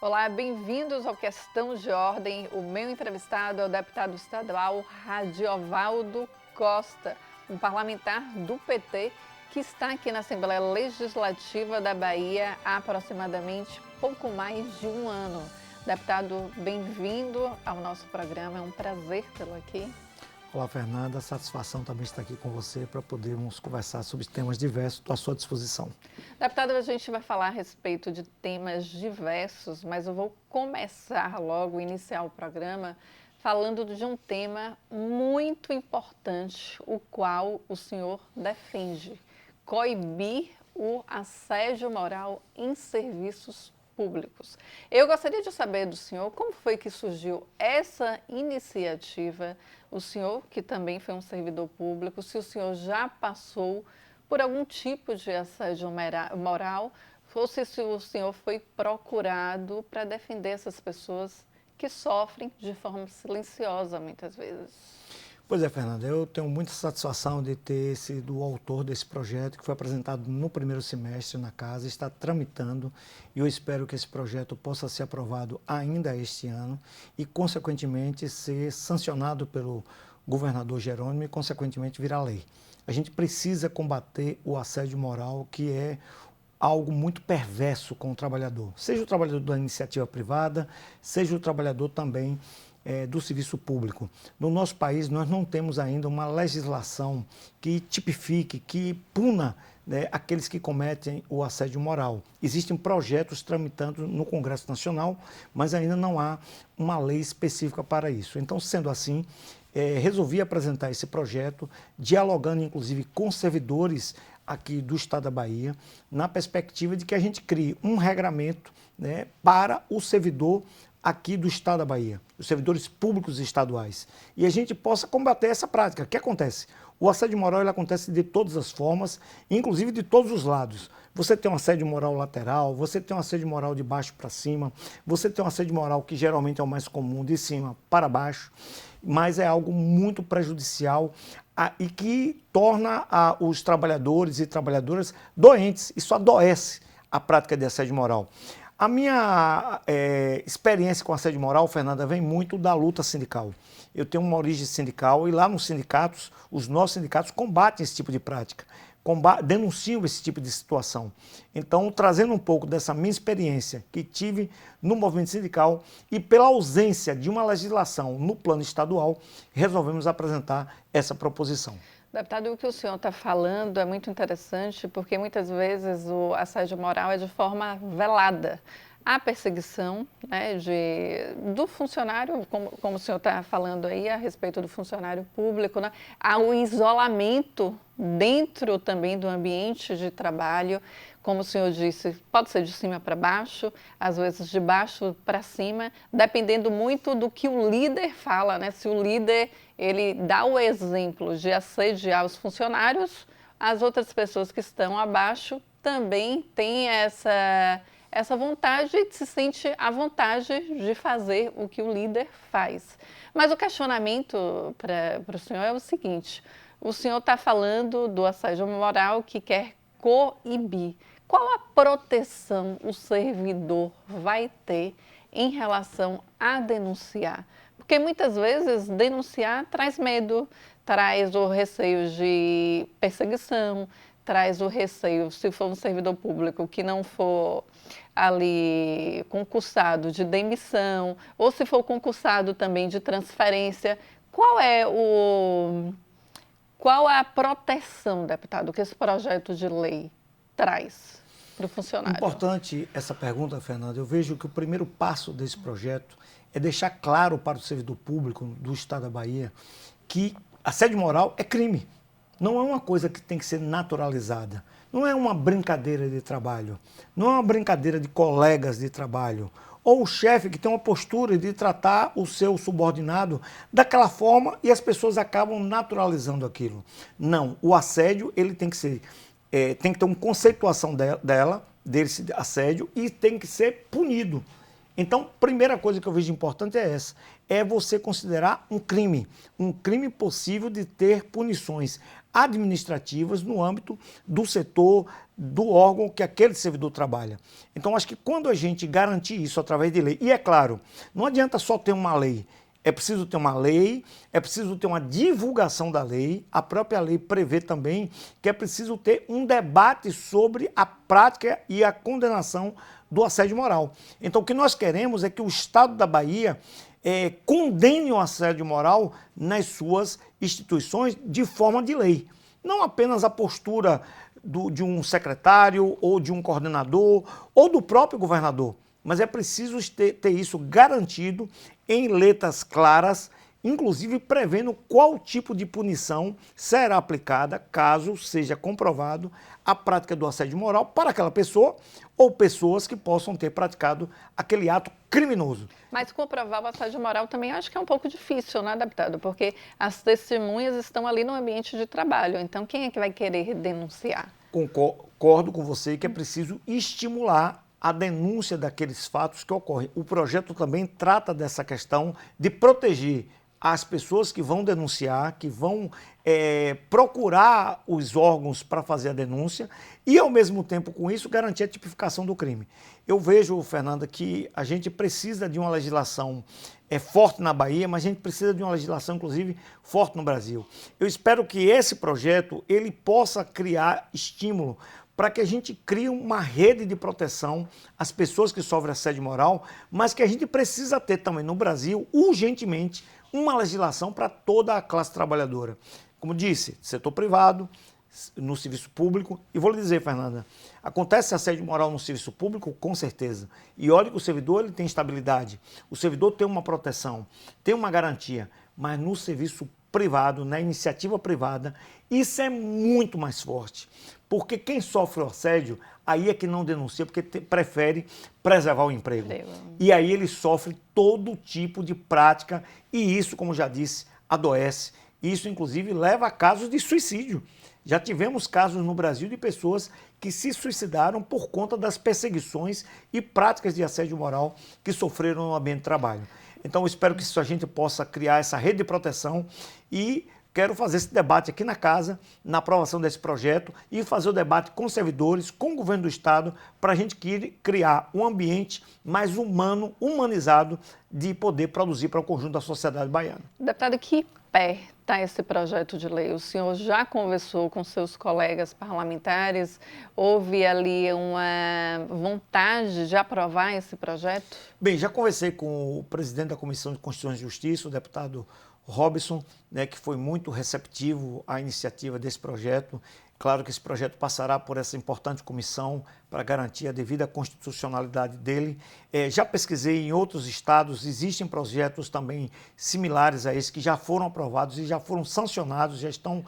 Olá, bem-vindos ao Questão de Ordem. O meu entrevistado é o deputado estadual Radiovaldo Costa, um parlamentar do PT que está aqui na Assembleia Legislativa da Bahia há aproximadamente pouco mais de um ano. Deputado, bem-vindo ao nosso programa, é um prazer tê-lo aqui. Olá, Fernanda, satisfação também estar aqui com você para podermos conversar sobre temas diversos, estou à sua disposição. Deputado, a gente vai falar a respeito de temas diversos, mas eu vou começar logo, iniciar o programa, falando de um tema muito importante, o qual o senhor defende: coibir o assédio moral em serviços públicos. Eu gostaria de saber do senhor como foi que surgiu essa iniciativa, o senhor que também foi um servidor público, se o senhor já passou por algum tipo de assédio moral, ou se o senhor foi procurado para defender essas pessoas que sofrem de forma silenciosa muitas vezes. Pois é, Fernanda, eu tenho muita satisfação de ter sido o autor desse projeto que foi apresentado no primeiro semestre na casa, está tramitando e eu espero que esse projeto possa ser aprovado ainda este ano e, consequentemente, ser sancionado pelo governador Jerônimo e, consequentemente, virar lei. A gente precisa combater o assédio moral, que é algo muito perverso com o trabalhador, seja o trabalhador da iniciativa privada, seja o trabalhador também do serviço público. No nosso país, nós não temos ainda uma legislação que tipifique, que puna, né, aqueles que cometem o assédio moral. Existem projetos tramitando no Congresso Nacional, mas ainda não há uma lei específica para isso. Então, sendo assim, resolvi apresentar esse projeto, dialogando inclusive com servidores aqui do Estado da Bahia, na perspectiva de que a gente crie um regramento, né, para o servidor aqui do Estado da Bahia, os servidores públicos estaduais, e a gente possa combater essa prática. O que acontece? O assédio moral ele acontece de todas as formas, inclusive de todos os lados. Você tem um assédio moral lateral, você tem um assédio moral de baixo para cima, você tem um assédio moral que geralmente é o mais comum, de cima para baixo, mas é algo muito prejudicial e que torna os trabalhadores e trabalhadoras doentes. Isso adoece a prática de assédio moral. A minha experiência com assédio moral, Fernanda, vem muito da luta sindical. Eu tenho uma origem sindical e lá nos sindicatos, os nossos sindicatos combatem esse tipo de prática, denunciam esse tipo de situação. Então, trazendo um pouco dessa minha experiência que tive no movimento sindical e pela ausência de uma legislação no plano estadual, resolvemos apresentar essa proposição. Deputado, o que o senhor está falando é muito interessante, porque muitas vezes o assédio moral é de forma velada. Há perseguição, né, do funcionário, como o senhor está falando aí a respeito do funcionário público, né? Há o isolamento dentro também do ambiente de trabalho, como o senhor disse, pode ser de cima para baixo, às vezes de baixo para cima, dependendo muito do que o líder fala, né? Se o líder ele dá o exemplo de assediar os funcionários, as outras pessoas que estão abaixo também têm essa vontade e se sente à vontade de fazer o que o líder faz. Mas o questionamento para o senhor é o seguinte: o senhor está falando do assédio moral que quer coibir. Qual a proteção o servidor vai ter em relação a denunciar? Porque muitas vezes denunciar traz medo, traz o receio de perseguição, traz o receio, se for um servidor público que não for ali concursado, de demissão, ou se for concursado também de transferência. Qual a proteção, deputado, que esse projeto de lei traz para o funcionário? Importante essa pergunta, Fernanda. Eu vejo que o primeiro passo desse projeto é deixar claro para o servidor público do Estado da Bahia que assédio moral é crime. Não é uma coisa que tem que ser naturalizada. Não é uma brincadeira de trabalho. Não é uma brincadeira de colegas de trabalho. Ou o chefe que tem uma postura de tratar o seu subordinado daquela forma e as pessoas acabam naturalizando aquilo. Não, o assédio ele tem que ser, tem que ter uma conceituação desse assédio e tem que ser punido. Então, primeira coisa que eu vejo importante é essa, é você considerar um crime possível de ter punições administrativas no âmbito do setor, do órgão que aquele servidor trabalha. Então, acho que quando a gente garantir isso através de lei, e é claro, não adianta só ter uma lei, é preciso ter uma lei, é preciso ter uma divulgação da lei, a própria lei prevê também que é preciso ter um debate sobre a prática e a condenação do assédio moral. Então, o que nós queremos é que o Estado da Bahia condene o assédio moral nas suas instituições de forma de lei. Não apenas a postura de um secretário ou de um coordenador ou do próprio governador, mas é preciso ter isso garantido em letras claras, inclusive prevendo qual tipo de punição será aplicada caso seja comprovado a prática do assédio moral para aquela pessoa ou pessoas que possam ter praticado aquele ato criminoso. Mas comprovar o assédio moral também acho que é um pouco difícil, né, deputado? Porque as testemunhas estão ali no ambiente de trabalho, então quem é que vai querer denunciar? Concordo com você que é preciso estimular a denúncia daqueles fatos que ocorrem. O projeto também trata dessa questão de proteger as pessoas que vão denunciar, que vão procurar os órgãos para fazer a denúncia e, ao mesmo tempo, com isso, garantir a tipificação do crime. Eu vejo, Fernanda, que a gente precisa de uma legislação forte na Bahia, mas a gente precisa de uma legislação, inclusive, forte no Brasil. Eu espero que esse projeto ele possa criar estímulo para que a gente crie uma rede de proteção às pessoas que sofrem assédio moral, mas que a gente precisa ter também no Brasil, urgentemente, uma legislação para toda a classe trabalhadora. Como disse, setor privado, no serviço público, e vou lhe dizer, Fernanda, acontece assédio moral no serviço público, com certeza, e olha que o servidor ele tem estabilidade, o servidor tem uma proteção, tem uma garantia, mas no serviço privado, na iniciativa privada, isso é muito mais forte. Porque quem sofre o assédio, aí é que não denuncia, porque prefere preservar o emprego. E aí ele sofre todo tipo de prática e isso, como já disse, adoece. Isso, inclusive, leva a casos de suicídio. Já tivemos casos no Brasil de pessoas que se suicidaram por conta das perseguições e práticas de assédio moral que sofreram no ambiente de trabalho. Então, eu espero que a gente possa criar essa rede de proteção e quero fazer esse debate aqui na casa, na aprovação desse projeto e fazer o debate com servidores, com o governo do Estado, para a gente criar um ambiente mais humano, humanizado, de poder produzir para o conjunto da sociedade baiana. Deputado, que pé está esse projeto de lei? O senhor já conversou com seus colegas parlamentares? Houve ali uma vontade de aprovar esse projeto? Bem, já conversei com o presidente da Comissão de Constituição e Justiça, o deputado Robson, né, que foi muito receptivo à iniciativa desse projeto. Claro que esse projeto passará por essa importante comissão para garantir a devida constitucionalidade dele. Já pesquisei em outros estados, existem projetos também similares a esse que já foram aprovados e já foram sancionados, já estão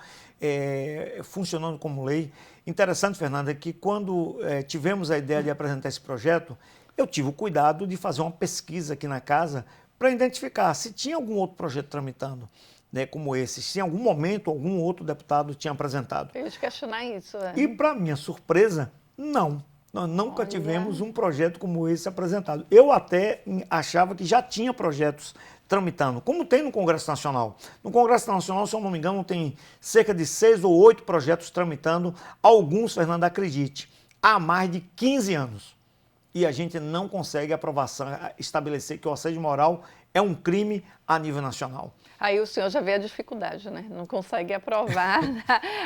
funcionando como lei. Interessante, Fernanda, que quando tivemos a ideia de apresentar esse projeto, eu tive o cuidado de fazer uma pesquisa aqui na casa para identificar se tinha algum outro projeto tramitando, né, como esse, se em algum momento algum outro deputado tinha apresentado. Eu ia te questionar isso. E, para minha surpresa, não. Nós nunca tivemos um projeto como esse apresentado. Eu até achava que já tinha projetos tramitando, como tem no Congresso Nacional. No Congresso Nacional, se eu não me engano, tem cerca de 6 ou 8 projetos tramitando, alguns, Fernanda, acredite, há mais de 15 anos. E a gente não consegue aprovação, estabelecer que o assédio moral é um crime a nível nacional. Aí o senhor já vê a dificuldade, né? Não consegue aprovar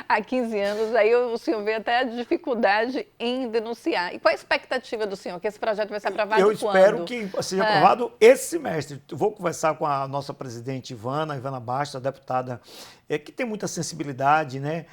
há 15 anos, aí o senhor vê até a dificuldade em denunciar. E qual a expectativa do senhor? Que esse projeto vai ser aprovado quando? Eu espero que seja aprovado esse semestre. Vou conversar com a nossa presidente Ivana Bastos, a deputada, que tem muita sensibilidade, né?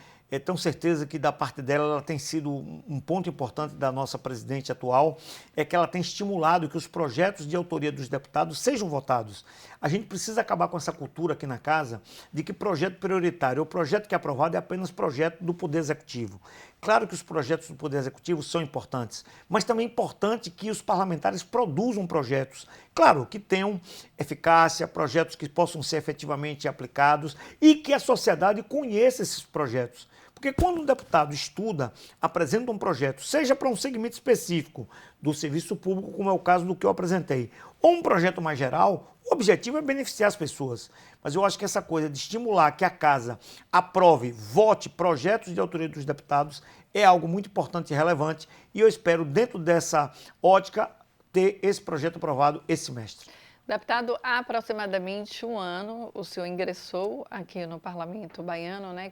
Tenho certeza que da parte dela ela tem sido um ponto importante da nossa presidente atual, é que ela tem estimulado que os projetos de autoria dos deputados sejam votados. A gente precisa acabar com essa cultura aqui na casa de que projeto prioritário, o projeto que é aprovado é apenas projeto do Poder Executivo. Claro que os projetos do Poder Executivo são importantes, mas também é importante que os parlamentares produzam projetos, claro, que tenham eficácia, projetos que possam ser efetivamente aplicados e que a sociedade conheça esses projetos. Porque quando um deputado estuda, apresenta um projeto, seja para um segmento específico do serviço público, como é o caso do que eu apresentei, ou um projeto mais geral, o objetivo é beneficiar as pessoas. Mas eu acho que essa coisa de estimular que a Casa aprove, vote projetos de autoria dos deputados é algo muito importante e relevante, e eu espero, dentro dessa ótica, ter esse projeto aprovado esse semestre. Deputado, há aproximadamente um ano, o senhor ingressou aqui no Parlamento Baiano, né,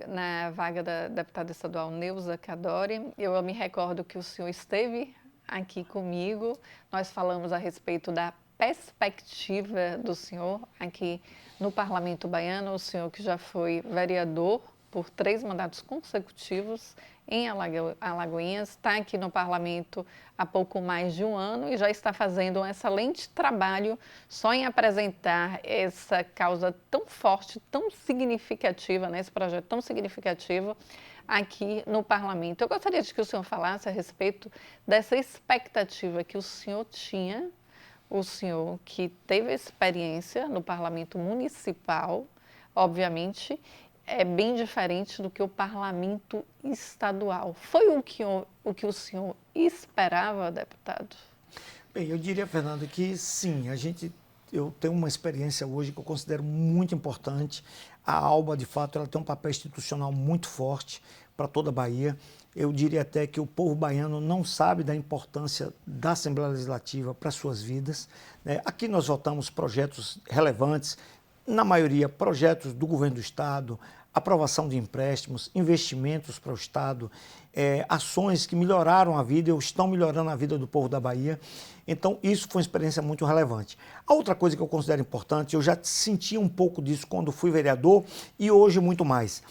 na vaga da deputada estadual Neuza Cadori. Eu me recordo que o senhor esteve aqui comigo, nós falamos a respeito da perspectiva do senhor aqui no Parlamento Baiano, o senhor que já foi vereador por 3 mandatos consecutivos em Alagoinhas, está aqui no Parlamento há pouco mais de um ano e já está fazendo um excelente trabalho só em apresentar essa causa tão forte, tão significativa, né, esse projeto tão significativo aqui no Parlamento. Eu gostaria de que o senhor falasse a respeito dessa expectativa que o senhor tinha, o senhor que teve experiência no Parlamento Municipal, obviamente, é bem diferente do que o parlamento estadual. Foi o que o senhor esperava, deputado? Bem, eu diria, Fernanda, que sim, eu tenho uma experiência hoje que eu considero muito importante. A ALBA, de fato, ela tem um papel institucional muito forte para toda a Bahia. Eu diria até que o povo baiano não sabe da importância da Assembleia Legislativa para as suas vidas, né? Aqui nós votamos projetos relevantes, na maioria projetos do governo do Estado, aprovação de empréstimos, investimentos para o Estado, ações que melhoraram a vida ou estão melhorando a vida do povo da Bahia. Então, isso foi uma experiência muito relevante. A outra coisa que eu considero importante, eu já senti um pouco disso quando fui vereador e hoje muito mais.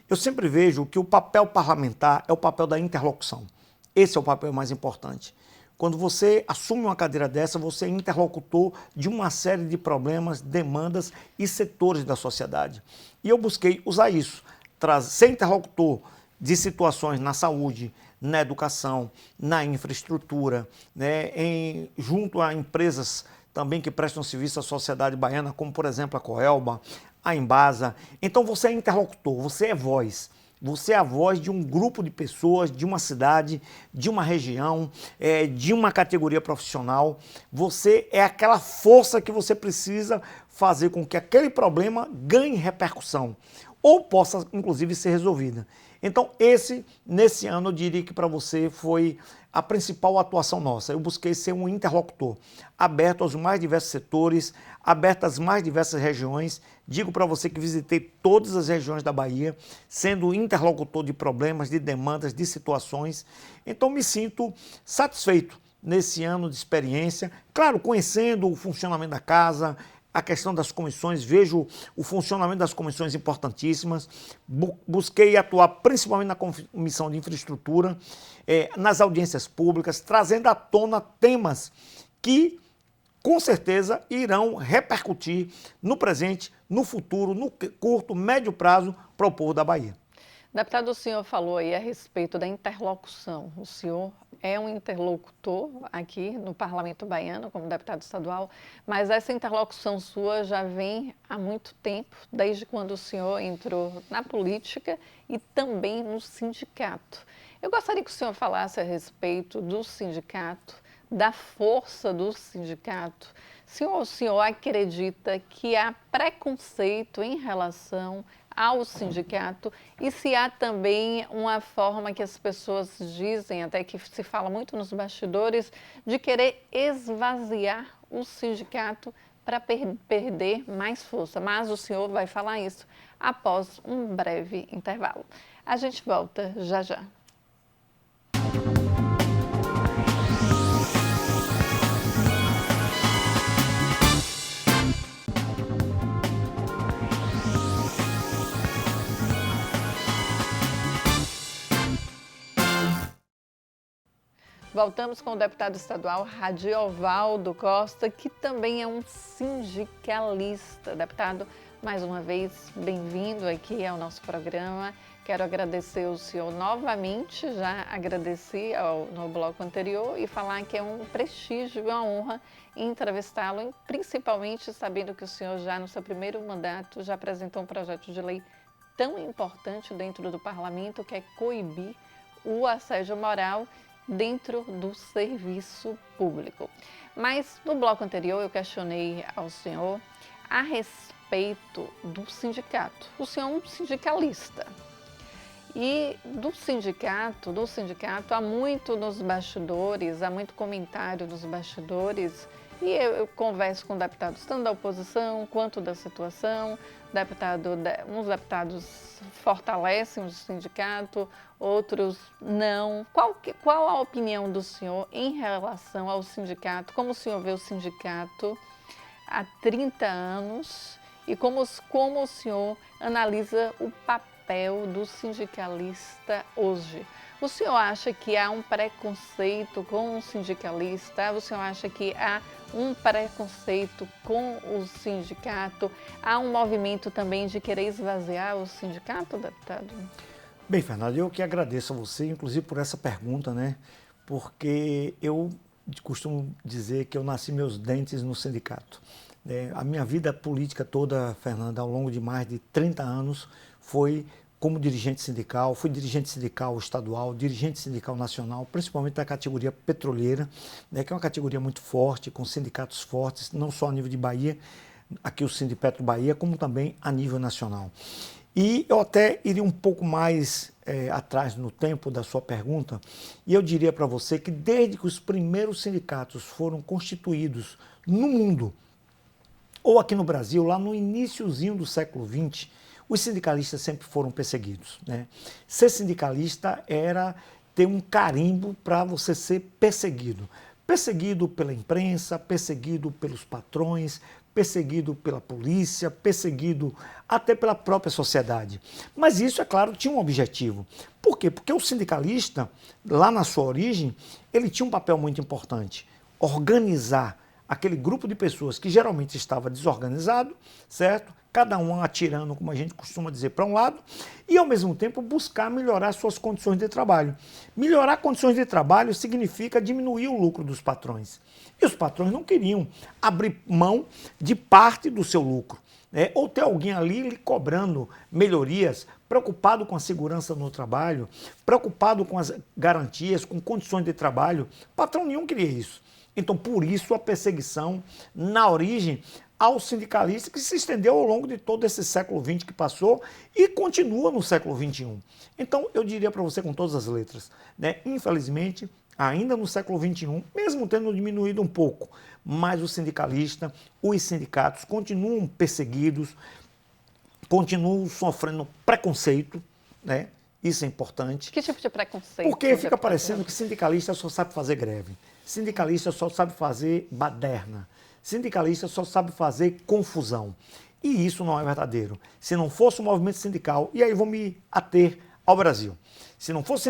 Eu sempre vejo que o papel parlamentar é o papel da interlocução. Esse é o papel mais importante. Quando você assume uma cadeira dessa, você é interlocutor de uma série de problemas, demandas e setores da sociedade. E eu busquei usar isso, ser interlocutor de situações na saúde, na educação, na infraestrutura, né, junto a empresas também que prestam serviço à sociedade baiana, como por exemplo a Coelba, a Embasa. Então você é interlocutor, você é voz. Você é a voz de um grupo de pessoas, de uma cidade, de uma região, de uma categoria profissional. Você é aquela força que você precisa fazer com que aquele problema ganhe repercussão ou possa, inclusive, ser resolvida. Então, nesse ano, eu diria que para você foi a principal atuação nossa. Eu busquei ser um interlocutor, aberto aos mais diversos setores, aberto às mais diversas regiões. Digo para você que visitei todas as regiões da Bahia, sendo interlocutor de problemas, de demandas, de situações. Então, me sinto satisfeito nesse ano de experiência. Claro, conhecendo o funcionamento da casa, a questão das comissões, vejo o funcionamento das comissões importantíssimas, busquei atuar principalmente na comissão de infraestrutura, nas audiências públicas, trazendo à tona temas que, com certeza, irão repercutir no presente, no futuro, no curto, médio prazo para o povo da Bahia. Deputado, o senhor falou aí a respeito da interlocução. O senhor é um interlocutor aqui no Parlamento Baiano, como deputado estadual, mas essa interlocução sua já vem há muito tempo, desde quando o senhor entrou na política e também no sindicato. Eu gostaria que o senhor falasse a respeito do sindicato, da força do sindicato. O senhor acredita que há preconceito em relação ao sindicato e se há também uma forma que as pessoas dizem, até que se fala muito nos bastidores, de querer esvaziar o sindicato para perder mais força. Mas o senhor vai falar isso após um breve intervalo. A gente volta já já. Voltamos com o deputado estadual Radiovaldo Costa, que também é um sindicalista. Deputado, mais uma vez, bem-vindo aqui ao nosso programa. Quero agradecer o senhor novamente, já agradeci no bloco anterior e falar que é um prestígio e uma honra entrevistá-lo, principalmente sabendo que o senhor já no seu primeiro mandato já apresentou um projeto de lei tão importante dentro do parlamento, que é coibir o assédio moral dentro do serviço público. Mas no bloco anterior eu questionei ao senhor a respeito do sindicato. O senhor é um sindicalista. E do sindicato há muito nos bastidores, há muito comentário nos bastidores, e eu converso com deputados tanto da oposição quanto da situação. Uns deputados fortalecem o sindicato, outros não. Qual a opinião do senhor em relação ao sindicato? Como o senhor vê o sindicato há 30 anos e como o senhor analisa o papel do sindicalista hoje? O senhor acha que há um preconceito com o sindicalista? O senhor acha que há um preconceito com o sindicato? Há um movimento também de querer esvaziar o sindicato, deputado? Bem, Fernanda, eu que agradeço a você, inclusive por essa pergunta, né? Porque eu costumo dizer que eu nasci meus dentes no sindicato. A minha vida política toda, Fernanda, ao longo de mais de 30 anos, foi como dirigente sindical, fui dirigente sindical estadual, dirigente sindical nacional, principalmente da categoria petroleira, né, que é uma categoria muito forte, com sindicatos fortes, não só a nível de Bahia, aqui o Sindipetro Bahia, como também a nível nacional. E eu até iria um pouco mais atrás no tempo da sua pergunta, e eu diria para você que desde que os primeiros sindicatos foram constituídos no mundo, ou aqui no Brasil, lá no iniciozinho do século XX, os sindicalistas sempre foram perseguidos, né? Ser sindicalista era ter um carimbo para você ser perseguido. Perseguido pela imprensa, perseguido pelos patrões, perseguido pela polícia, perseguido até pela própria sociedade. Mas isso, é claro, tinha um objetivo. Por quê? Porque o sindicalista, lá na sua origem, ele tinha um papel muito importante: organizar aquele grupo de pessoas que geralmente estava desorganizado, certo? Cada um atirando, como a gente costuma dizer, para um lado, e ao mesmo tempo buscar melhorar suas condições de trabalho. Melhorar condições de trabalho significa diminuir o lucro dos patrões. E os patrões não queriam abrir mão de parte do seu lucro, né? Ou ter alguém ali lhe cobrando melhorias, preocupado com a segurança no trabalho, preocupado com as garantias, com condições de trabalho. Patrão nenhum queria isso. Então, por isso, a perseguição, na origem, ao sindicalista, que se estendeu ao longo de todo esse século XX que passou e continua no século XXI. Então, eu diria para você com todas as letras, né? Infelizmente, ainda no século XXI, mesmo tendo diminuído um pouco, mas o sindicalista, os sindicatos continuam perseguidos, continuam sofrendo preconceito, né? Isso é importante. Que tipo de preconceito? Porque fica parecendo que sindicalista só sabe fazer greve, sindicalista só sabe fazer baderna, sindicalista só sabe fazer confusão. E isso não é verdadeiro. Se não fosse o movimento sindical, e aí vou me ater ao Brasil, se não fosse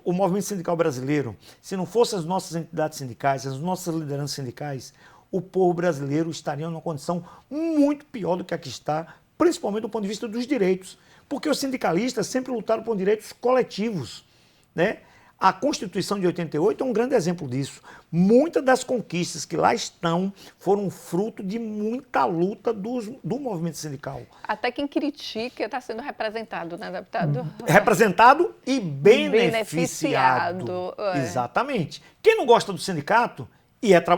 o movimento sindical brasileiro, se não fossem as nossas entidades sindicais, as nossas lideranças sindicais, o povo brasileiro estaria numa condição muito pior do que a que está, principalmente do ponto de vista dos direitos. Porque os sindicalistas sempre lutaram por direitos coletivos, né? A Constituição de 88 é um grande exemplo disso. Muitas das conquistas que lá estão foram fruto de muita luta do movimento sindical. Até quem critica está sendo representado, né, deputado? Representado e beneficiado. É. Exatamente. Quem não gosta do sindicato,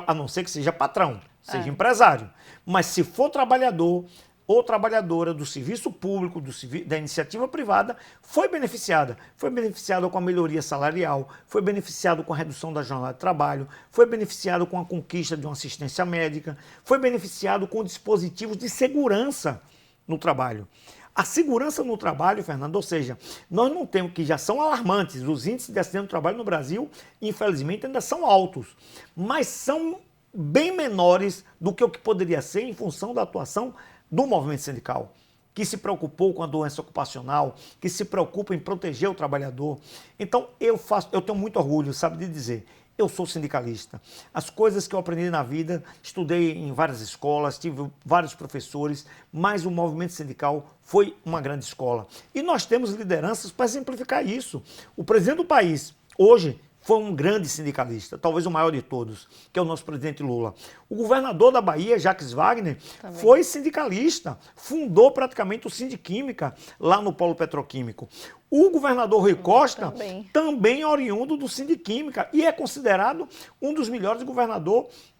a não ser que seja patrão, seja empresário, mas se for trabalhador ou trabalhadora do serviço público, da iniciativa privada, foi beneficiada. Foi beneficiada com a melhoria salarial, foi beneficiado com a redução da jornada de trabalho, foi beneficiado com a conquista de uma assistência médica, foi beneficiado com dispositivos de segurança no trabalho. A segurança no trabalho, Fernando, ou seja, nós não temos, que já são alarmantes, os índices de acidente no trabalho no Brasil, infelizmente, ainda são altos, mas são bem menores do que o que poderia ser em função da atuação do movimento sindical, que se preocupou com a doença ocupacional, que se preocupa em proteger o trabalhador. Então, eu tenho muito orgulho, sabe, de dizer, eu sou sindicalista. As coisas que eu aprendi na vida, estudei em várias escolas, tive vários professores, mas o movimento sindical foi uma grande escola. E nós temos lideranças para exemplificar isso. O presidente do país, hoje, foi um grande sindicalista, talvez o maior de todos, que é o nosso presidente Lula. O governador da Bahia, Jacques Wagner, foi sindicalista, fundou praticamente o Sindiquímica lá no polo petroquímico. O governador Rui Costa também é oriundo do Sindiquímica e é considerado um dos melhores governadores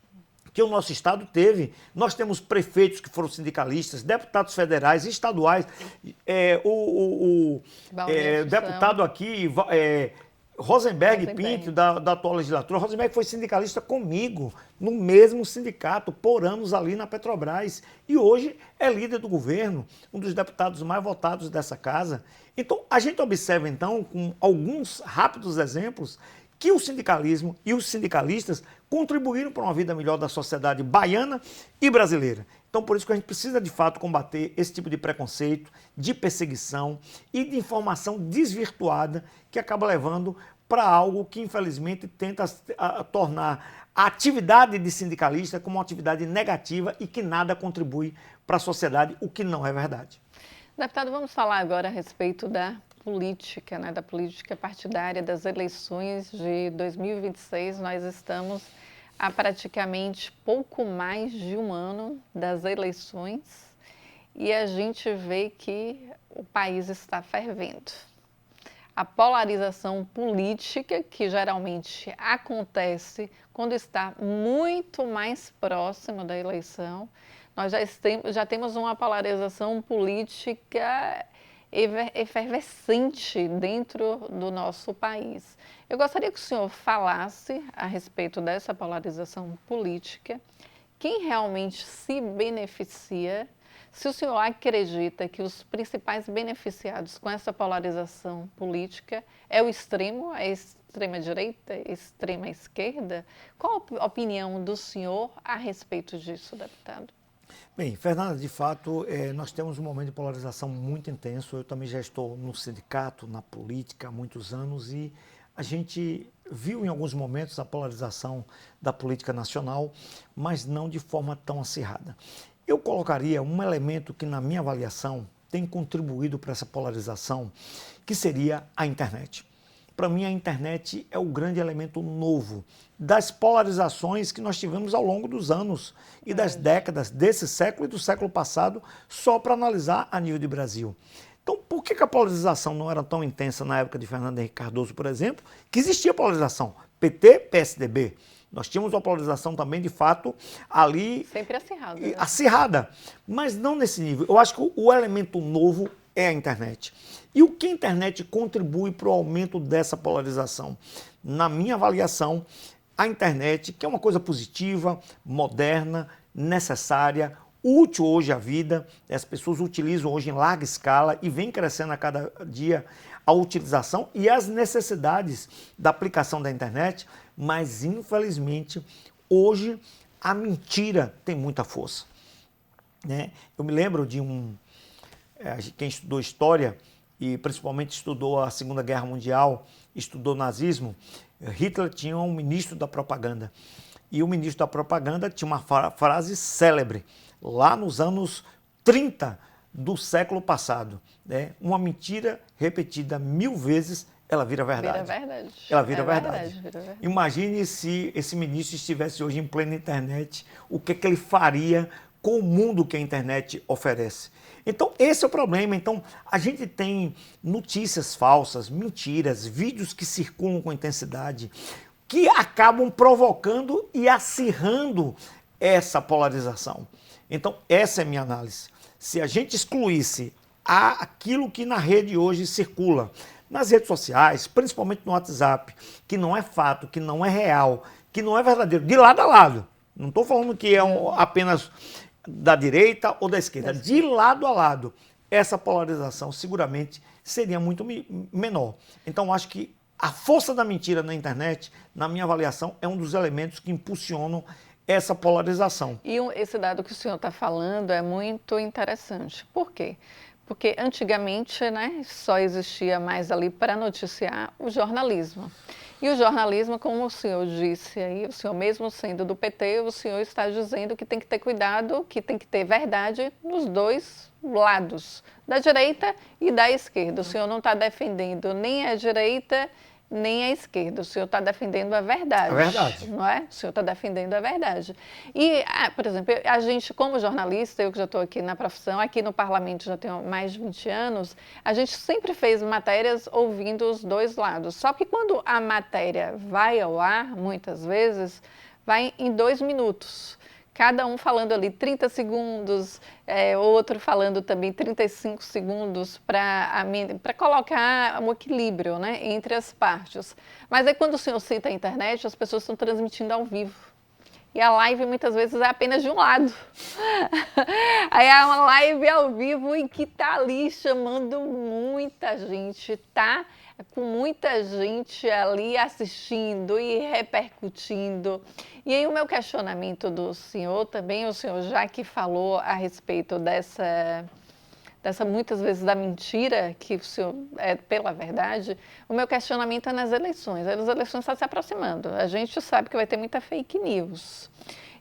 que o nosso estado teve. Nós temos prefeitos que foram sindicalistas, deputados federais, estaduais, o deputado aqui, Rosenberg Pinto, da atual legislatura. Rosenberg foi sindicalista comigo, no mesmo sindicato, por anos ali na Petrobras. E hoje é líder do governo, um dos deputados mais votados dessa casa. Então, a gente observa, então, com alguns rápidos exemplos, que o sindicalismo e os sindicalistas contribuíram para uma vida melhor da sociedade baiana e brasileira. Então, por isso que a gente precisa, de fato, combater esse tipo de preconceito, de perseguição e de informação desvirtuada que acaba levando para algo que, infelizmente, tenta tornar a atividade de sindicalista como uma atividade negativa e que nada contribui para a sociedade, o que não é verdade. Deputado, vamos falar agora a respeito da política, né, da política partidária, das eleições de 2026. Nós estamos há praticamente pouco mais de um ano das eleições e a gente vê que o país está fervendo. A polarização política, que geralmente acontece quando está muito mais próximo da eleição, nós já temos uma polarização política efervescente dentro do nosso país. Eu gostaria que o senhor falasse a respeito dessa polarização política, quem realmente se beneficia, se o senhor acredita que os principais beneficiados com essa polarização política é o extremo, a extrema-direita, a extrema-esquerda. Qual a opinião do senhor a respeito disso, deputado? Bem, Fernanda, de fato, nós temos um momento de polarização muito intenso. Eu também já estou no sindicato, na política há muitos anos e a gente viu em alguns momentos a polarização da política nacional, mas não de forma tão acirrada. Eu colocaria um elemento que, na minha avaliação, tem contribuído para essa polarização, que seria a internet. Para mim, a internet é o grande elemento novo das polarizações que nós tivemos ao longo dos anos e das décadas desse século e do século passado, só para analisar a nível de Brasil. Então, por que a polarização não era tão intensa na época de Fernando Henrique Cardoso, por exemplo, que existia polarização PT, PSDB? Nós tínhamos uma polarização também, de fato, ali... Sempre acirrada. Né? Acirrada, mas não nesse nível. Eu acho que o elemento novo é a internet. E o que a internet contribui para o aumento dessa polarização? Na minha avaliação, a internet, que é uma coisa positiva, moderna, necessária, útil hoje à vida, as pessoas utilizam hoje em larga escala e vem crescendo a cada dia a utilização e as necessidades da aplicação da internet, mas infelizmente hoje a mentira tem muita força. Né? Eu me lembro de quem estudou história e principalmente estudou a Segunda Guerra Mundial, estudou nazismo, Hitler tinha um ministro da propaganda. E o ministro da propaganda tinha uma frase célebre, lá nos anos 30 do século passado. Né? Uma mentira repetida 1000 vezes, ela vira verdade. Vira verdade. Ela vira verdade. Vira verdade. Imagine se esse ministro estivesse hoje em plena internet, o que ele faria com o mundo que a internet oferece. Então, esse é o problema. Então, a gente tem notícias falsas, mentiras, vídeos que circulam com intensidade, que acabam provocando e acirrando essa polarização. Então, essa é a minha análise. Se a gente excluísse aquilo que na rede hoje circula, nas redes sociais, principalmente no WhatsApp, que não é fato, que não é real, que não é verdadeiro, de lado a lado. Não estou falando que é apenas da direita ou da esquerda, de lado a lado. Essa polarização seguramente seria muito menor. Então, acho que a força da mentira na internet, na minha avaliação, é um dos elementos que impulsionam essa polarização. E esse dado que o senhor está falando é muito interessante. Por quê? Porque antigamente, né, só existia mais ali para noticiar o jornalismo. E o jornalismo, como o senhor disse aí, o senhor mesmo sendo do PT, o senhor está dizendo que tem que ter cuidado, que tem que ter verdade nos dois lados, da direita e da esquerda. O senhor não está defendendo nem a direita nem à esquerda. O senhor está defendendo a verdade. A verdade. Não é? O senhor está defendendo a verdade. E, por exemplo, a gente, como jornalista, eu que já estou aqui na profissão, aqui no parlamento já tenho mais de 20 anos, a gente sempre fez matérias ouvindo os dois lados. Só que quando a matéria vai ao ar, muitas vezes, vai em 2 minutos. Cada um falando ali 30 segundos, outro falando também 35 segundos para colocar um equilíbrio, né, entre as partes. Mas aí quando o senhor cita a internet, as pessoas estão transmitindo ao vivo. E a live muitas vezes é apenas de um lado. Aí é uma live ao vivo em que está ali chamando muita gente, tá? Com muita gente ali assistindo e repercutindo. E aí o meu questionamento do senhor também, o senhor já que falou a respeito dessa muitas vezes da mentira que o senhor é pela verdade, o meu questionamento é nas eleições. As eleições estão se aproximando. A gente sabe que vai ter muita fake news.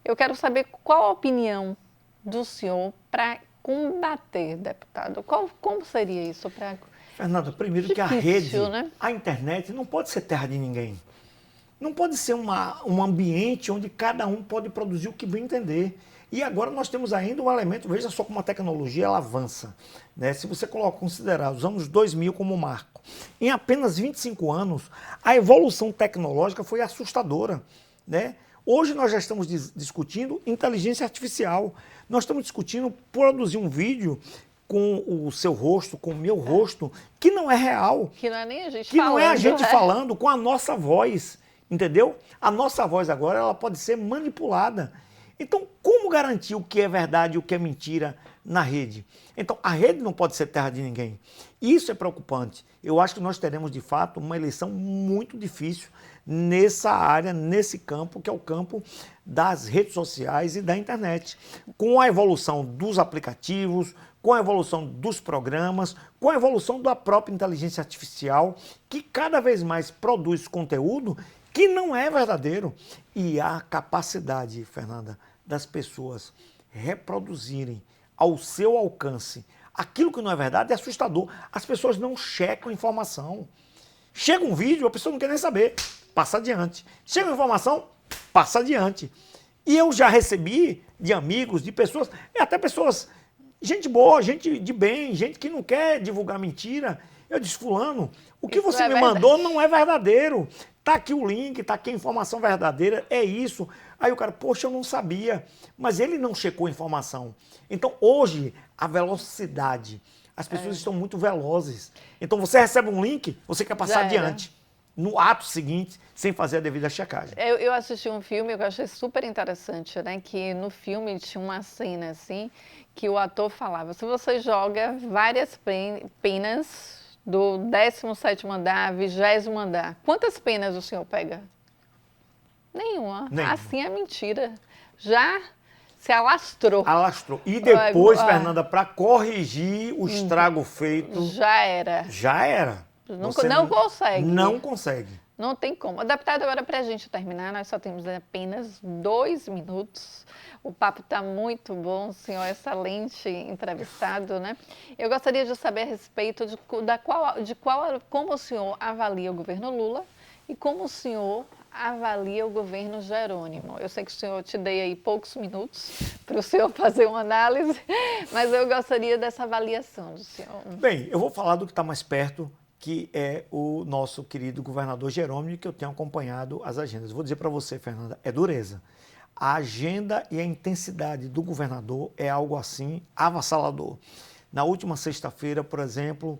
Eu quero saber qual a opinião do senhor para combater, deputado. Como seria isso para... Fernanda, primeiro Difícil, que a rede, né? a internet não pode ser terra de ninguém. Não pode ser um ambiente onde cada um pode produzir o que bem entender. E agora nós temos ainda um elemento, veja só como a tecnologia ela avança. Né? Se você considerar os anos 2000 como marco, em apenas 25 anos, a evolução tecnológica foi assustadora. Né? Hoje nós já estamos discutindo inteligência artificial. Nós estamos discutindo produzir um vídeo com o seu rosto, com o meu rosto, que não é real. Que não é nem a gente que falando. Não é a gente falando com a nossa voz, entendeu? A nossa voz agora ela pode ser manipulada. Então, como garantir o que é verdade e o que é mentira na rede? Então, a rede não pode ser terra de ninguém. Isso é preocupante. Eu acho que nós teremos, de fato, uma eleição muito difícil nessa área, nesse campo, que é o campo das redes sociais e da internet. Com a evolução dos aplicativos, com a evolução dos programas, com a evolução da própria inteligência artificial, que cada vez mais produz conteúdo que não é verdadeiro. E a capacidade, Fernanda, das pessoas reproduzirem ao seu alcance aquilo que não é verdade é assustador. As pessoas não checam informação. Chega um vídeo, a pessoa não quer nem saber, passa adiante. Chega uma informação, passa adiante. E eu já recebi de amigos, de pessoas, e até pessoas, gente boa, gente de bem, gente que não quer divulgar mentira. Eu disse, fulano, o que você me mandou não é verdadeiro. Tá aqui o link, tá aqui a informação verdadeira, é isso. Aí o cara, poxa, eu não sabia, mas ele não checou a informação. Então hoje, a velocidade, as pessoas estão muito velozes. Então você recebe um link, você quer passar adiante. No ato seguinte, sem fazer a devida checagem. Eu assisti um filme que eu achei super interessante, né? Que no filme tinha uma cena assim, que o ator falava, se você joga várias penas do 17º andar, 20º andar, quantas penas o senhor pega? Nenhuma. Assim é mentira. Já se alastrou. Alastrou. E depois, Fernanda, para corrigir o estrago feito... Já era. Já era. Não consegue. Não consegue. Não tem como. Deputado, agora para a gente terminar, nós só temos apenas 2 minutos. O papo está muito bom, senhor, excelente entrevistado, né? Eu gostaria de saber a respeito como o senhor avalia o governo Lula e como o senhor avalia o governo Jerônimo. Eu sei que o senhor te dei aí poucos minutos para o senhor fazer uma análise, mas eu gostaria dessa avaliação do senhor. Bem, eu vou falar do que está mais perto, que é o nosso querido governador Jerônimo, que eu tenho acompanhado as agendas. Vou dizer para você, Fernanda, é dureza. A agenda e a intensidade do governador é algo assim avassalador. Na última sexta-feira, por exemplo,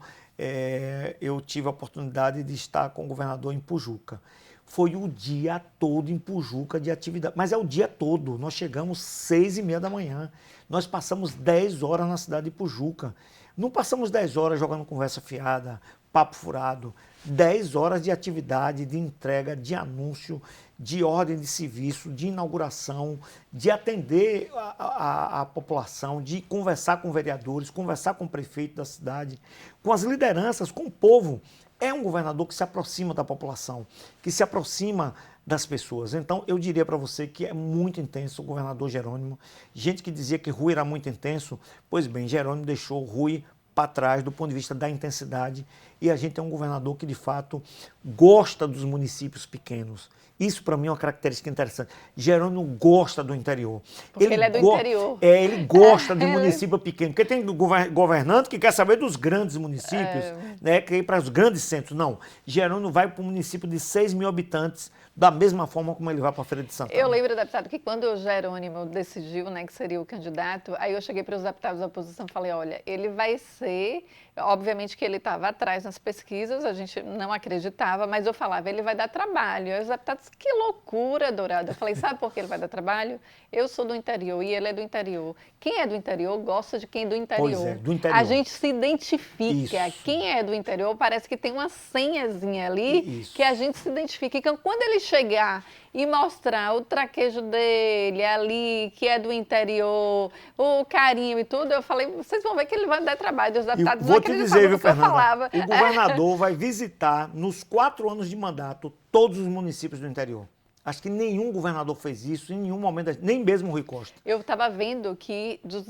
eu tive a oportunidade de estar com o governador em Pujuca. Foi o dia todo em Pujuca de atividade, mas é o dia todo. Nós chegamos 6h30 da manhã, nós passamos 10 horas na cidade de Pujuca. Não passamos 10 horas jogando conversa fiada, papo furado, 10 horas de atividade, de entrega, de anúncio, de ordem de serviço, de inauguração, de atender a população, de conversar com vereadores, conversar com o prefeito da cidade, com as lideranças, com o povo. É um governador que se aproxima da população, que se aproxima das pessoas. Então, eu diria para você que é muito intenso o governador Jerônimo. Gente que dizia que Rui era muito intenso, pois bem, Jerônimo deixou Rui para trás do ponto de vista da intensidade e a gente tem um governador que, de fato, gosta dos municípios pequenos. Isso, para mim, é uma característica interessante. Jerônimo gosta do interior. Porque ele é do interior. Ele gosta de município pequeno. Porque tem governante que quer saber dos grandes municípios, né, quer ir para os grandes centros. Não, Jerônimo vai para um município de 6 mil habitantes, da mesma forma como ele vai para a Feira de Santana. Eu lembro, deputado, que quando o Jerônimo decidiu, né, que seria o candidato, aí eu cheguei para os deputados da oposição e falei, olha, ele vai ser, obviamente que ele estava atrás nas pesquisas, a gente não acreditava, mas eu falava, ele vai dar trabalho. Aí os deputados, que loucura, Dourado. Eu falei, sabe por que ele vai dar trabalho? Eu sou do interior e ele é do interior. Quem é do interior gosta de quem é do interior. Pois é, do interior. A gente se identifica. Isso. Quem é do interior parece que tem uma senhazinha ali Isso. que a gente se identifica. Então, quando ele chegar e mostrar o traquejo dele ali, que é do interior, o carinho e tudo, eu falei, vocês vão ver que ele vai dar trabalho. Os deputados não acreditavam no que eu falava. O governador vai visitar, nos 4 anos de mandato, todos os municípios do interior. Acho que nenhum governador fez isso em nenhum momento, nem mesmo o Rui Costa. Eu estava vendo que dos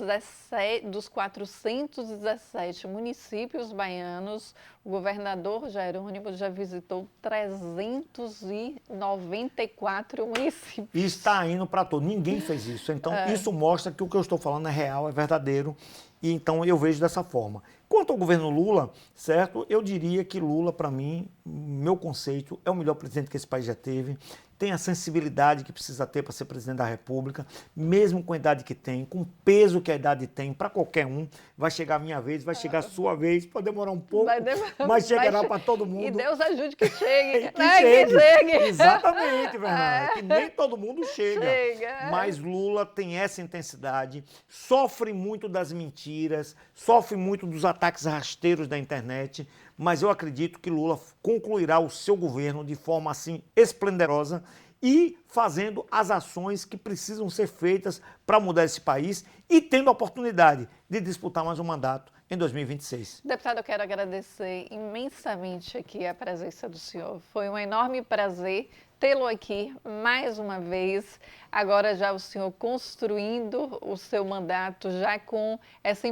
417 municípios baianos, o governador Jerônimo já visitou 394 municípios. E está indo para todo. Ninguém fez isso. Então, isso mostra que o que eu estou falando é real, é verdadeiro. E então eu vejo dessa forma. Quanto ao governo Lula, certo? Eu diria que Lula, para mim, meu conceito, é o melhor presidente que esse país já teve. Tem a sensibilidade que precisa ter para ser presidente da República, mesmo com a idade que tem, com o peso que a idade tem, para qualquer um. Vai chegar a minha vez, vai chegar a sua vez, pode demorar um pouco, mas chegará para todo mundo. E Deus ajude que chegue. Que chegue. Exatamente, Fernanda. Que nem todo mundo chega. Mas Lula tem essa intensidade, sofre muito das mentiras, sofre muito dos ataques rasteiros da internet, mas eu acredito que Lula concluirá o seu governo de forma assim esplendorosa e fazendo as ações que precisam ser feitas para mudar esse país e tendo a oportunidade de disputar mais um mandato em 2026. Deputado, eu quero agradecer imensamente aqui a presença do senhor. Foi um enorme prazer tê-lo aqui mais uma vez. Agora já o senhor construindo o seu mandato, já com essa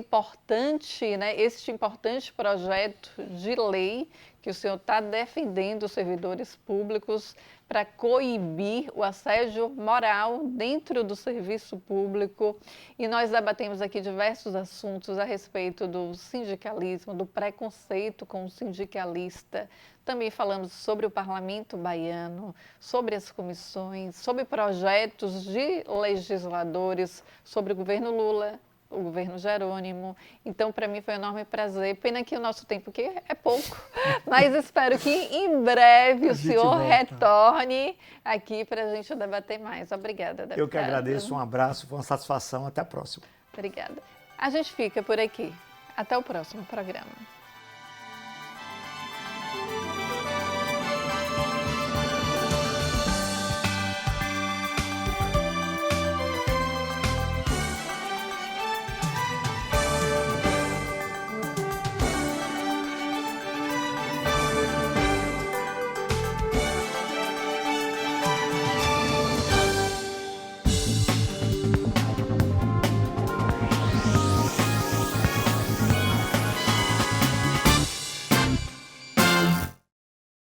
este importante projeto de lei que o senhor está defendendo os servidores públicos para coibir o assédio moral dentro do serviço público. E nós debatemos aqui diversos assuntos a respeito do sindicalismo, do preconceito com o sindicalista. Também falamos sobre o parlamento baiano, sobre as comissões, sobre projetos de legisladores, sobre o governo Lula, o governo Jerônimo. Então, para mim foi um enorme prazer. Pena que o nosso tempo aqui é pouco, mas espero que em breve o senhor retorne aqui para a gente debater mais. Obrigada, deputada. Eu que agradeço, um abraço, foi uma satisfação. Até a próxima. Obrigada. A gente fica por aqui. Até o próximo programa.